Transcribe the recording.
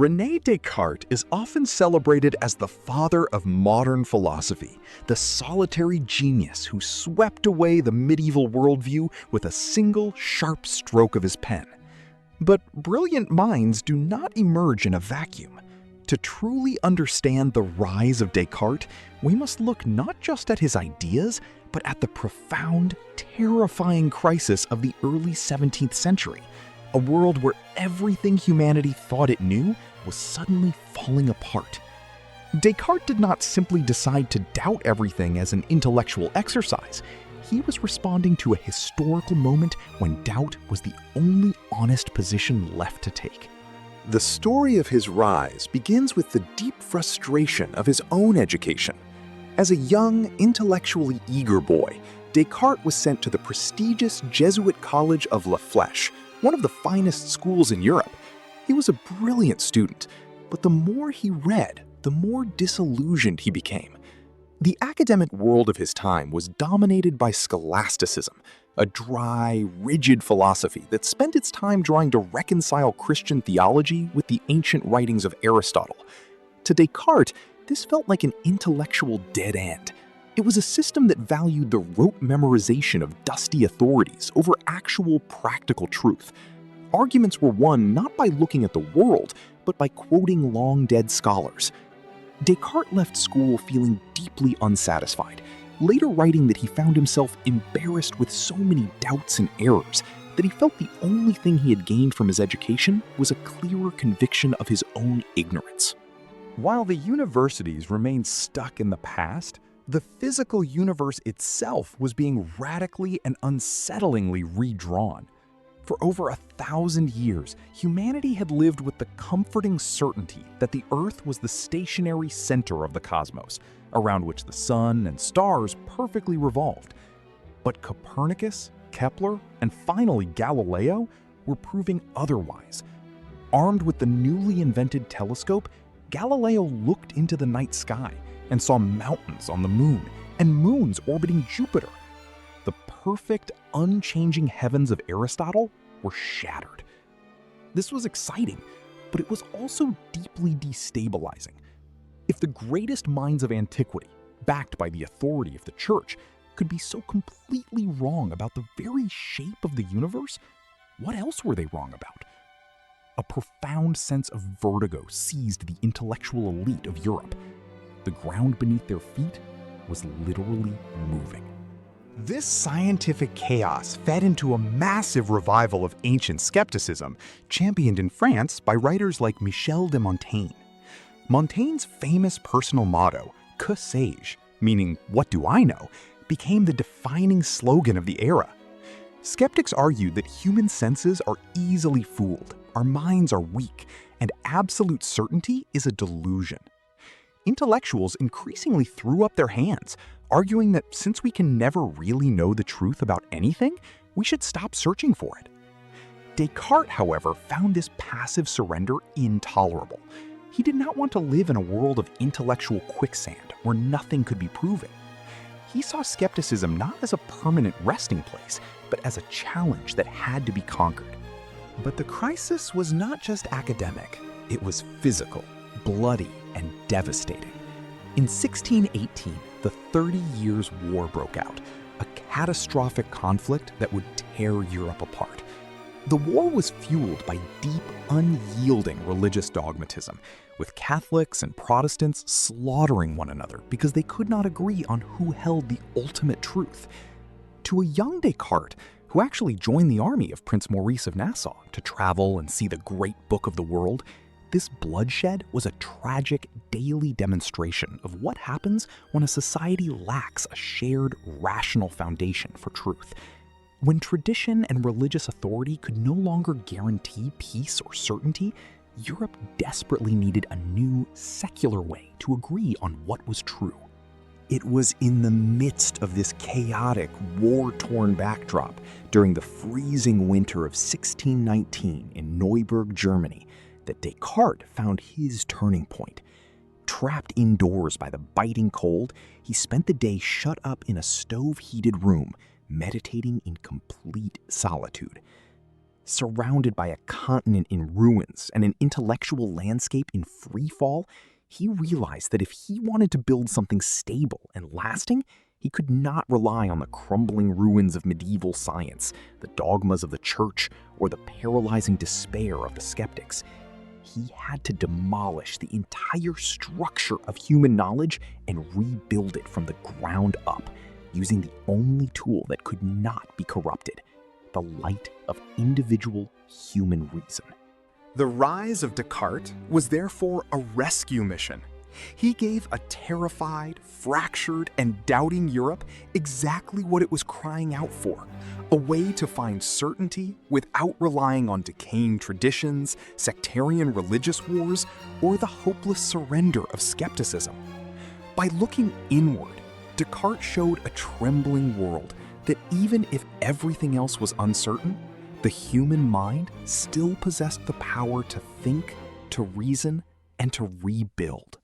René Descartes is often celebrated as the father of modern philosophy, the solitary genius who swept away the medieval worldview with a single sharp stroke of his pen. But brilliant minds do not emerge in a vacuum. To truly understand the rise of Descartes, we must look not just at his ideas, but at the profound, terrifying crisis of the early 17th century, a world where everything humanity thought it knew was suddenly falling apart. Descartes did not simply decide to doubt everything as an intellectual exercise. He was responding to a historical moment when doubt was the only honest position left to take. The story of his rise begins with the deep frustration of his own education. As a young, intellectually eager boy, Descartes was sent to the prestigious Jesuit College of La Flèche, one of the finest schools in Europe. He was a brilliant student, but the more he read, the more disillusioned he became. The academic world of his time was dominated by scholasticism, a dry, rigid philosophy that spent its time trying to reconcile Christian theology with the ancient writings of Aristotle. To Descartes, this felt like an intellectual dead end. It was a system that valued the rote memorization of dusty authorities over actual practical truth. Arguments were won not by looking at the world, but by quoting long-dead scholars. Descartes left school feeling deeply unsatisfied, later writing that he found himself embarrassed with so many doubts and errors that he felt the only thing he had gained from his education was a clearer conviction of his own ignorance. While the universities remained stuck in the past, the physical universe itself was being radically and unsettlingly redrawn. For over 1,000 years, humanity had lived with the comforting certainty that the Earth was the stationary center of the cosmos, around which the sun and stars perfectly revolved. But Copernicus, Kepler, and finally Galileo were proving otherwise. Armed with the newly invented telescope, Galileo looked into the night sky and saw mountains on the moon and moons orbiting Jupiter. The perfect, unchanging heavens of Aristotle were shattered. This was exciting, but it was also deeply destabilizing. If the greatest minds of antiquity, backed by the authority of the Church, could be so completely wrong about the very shape of the universe, what else were they wrong about? A profound sense of vertigo seized the intellectual elite of Europe. The ground beneath their feet was literally moving. This scientific chaos fed into a massive revival of ancient skepticism, championed in France by writers like Michel de Montaigne. Montaigne's famous personal motto, Que sais-je, meaning what do I know, became the defining slogan of the era. Skeptics argued that human senses are easily fooled, our minds are weak, and absolute certainty is a delusion. Intellectuals increasingly threw up their hands, arguing that since we can never really know the truth about anything, we should stop searching for it. Descartes, however, found this passive surrender intolerable. He did not want to live in a world of intellectual quicksand where nothing could be proven. He saw skepticism not as a permanent resting place, but as a challenge that had to be conquered. But the crisis was not just academic. It was physical, bloody, and devastating. In 1618, the 30 Years' War broke out, a catastrophic conflict that would tear Europe apart. The war was fueled by deep, unyielding religious dogmatism, with Catholics and Protestants slaughtering one another because they could not agree on who held the ultimate truth. To a young Descartes, who actually joined the army of Prince Maurice of Nassau to travel and see the great book of the world, this bloodshed was a tragic daily demonstration of what happens when a society lacks a shared, rational foundation for truth. When tradition and religious authority could no longer guarantee peace or certainty, Europe desperately needed a new, secular way to agree on what was true. It was in the midst of this chaotic, war-torn backdrop during the freezing winter of 1619 in Neuburg, Germany, that Descartes found his turning point. Trapped indoors by the biting cold, he spent the day shut up in a stove-heated room, meditating in complete solitude. Surrounded by a continent in ruins and an intellectual landscape in free fall, he realized that if he wanted to build something stable and lasting, he could not rely on the crumbling ruins of medieval science, the dogmas of the church, or the paralyzing despair of the skeptics. He had to demolish the entire structure of human knowledge and rebuild it from the ground up, using the only tool that could not be corrupted: the light of individual human reason. The rise of Descartes was therefore a rescue mission. He gave a terrified, fractured, and doubting Europe exactly what it was crying out for: a way to find certainty without relying on decaying traditions, sectarian religious wars, or the hopeless surrender of skepticism. By looking inward, Descartes showed a trembling world that even if everything else was uncertain, the human mind still possessed the power to think, to reason, and to rebuild.